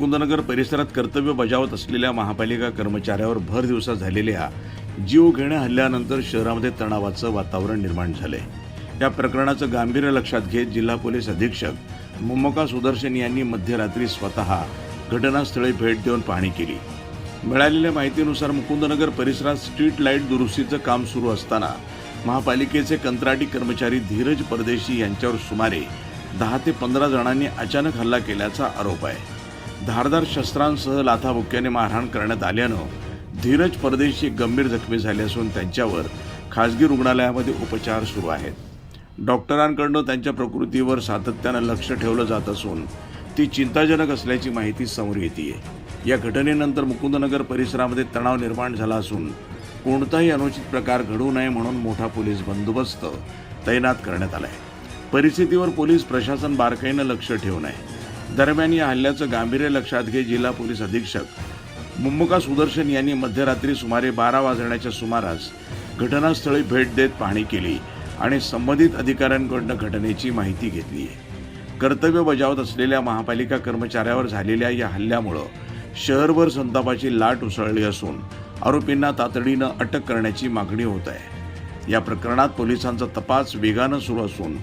मुकुंदनगर परिसरात कर्तव्य बजावत असलेल्या महापालिका कर्मचाऱ्यावर भर दिवसा झालेल्या जीवघेण्या हल्ल्यानंतर शहरामध्ये तणावाचं वातावरण निर्माण झालंय। या प्रकरणाचं गांभीर्य लक्षात घेत जिल्हा पोलीस अधीक्षक मोमोका सुदर्शन यांनी मध्यरात्री स्वतः घटनास्थळी भेट देऊन पाहणी केली। मिळालेल्या माहितीनुसार मुकुंदनगर परिसरात स्ट्रीट लाईट दुरुस्तीचं काम सुरू असताना महापालिकेचे कंत्राटी कर्मचारी धीरज परदेशी यांच्यावर सुमारे 10 ते 15 जणांनी अचानक हल्ला केल्याचा आरोप आहे। धारदार शस्त्रांसह लाथाबुक्क्याने मारहाण करण्यात आल्यानं धीरज परदेशी गंभीर जखमी झाले असून त्यांच्यावर खासगी रुग्णालयामध्ये उपचार सुरू आहेत। डॉक्टरांकडून त्यांच्या प्रकृतीवर सातत्यानं लक्ष ठेवलं जात असून ती चिंताजनक असल्याची माहिती समोर येते। या घटनेनंतर मुकुंदनगर परिसरामध्ये तणाव निर्माण झाला असून कोणताही अनुचित प्रकार घडू नये म्हणून मोठा पोलीस बंदोबस्त तैनात करण्यात आलाय। परिस्थितीवर पोलीस प्रशासन बारकाईनं लक्ष ठेवून आहे। दरम्यान या हल्ल्याचं गांभीर्य लक्षात घेत जिल्हा पोलीस अधीक्षक मोमोका सुदर्शन यांनी मध्यरात्री सुमारे 12 वाजण्याच्या सुमारास घटनास्थळी भेट देत पाहणी केली आणि संबंधित अधिकाऱ्यांकडून घटनेची माहिती घेतली आहे। कर्तव्य बजावत असलेल्या महापालिका कर्मचाऱ्यावर झालेल्या या हल्ल्यामुळे शहरभर संतापाची लाट उसळली असून आरोपींना तातडीनं अटक करण्याची मागणी होत आहे। या प्रकरणात पोलिसांचा तपास वेगानं सुरू असून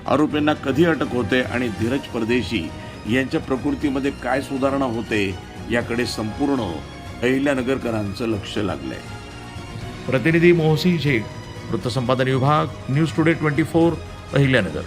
आरोपींना कधी अटक होते आणि धीरज परदेशी यांच्या प्रकृतीमध्ये काय सुधारणा होते याकडे संपूर्ण अहिल्यानगरकरांचं लक्ष लागलंय। प्रतिनिधी मोहसिंह शेख, वृत्तसंपादन विभाग, न्यूज टुडे 24, अहिल्यानगर।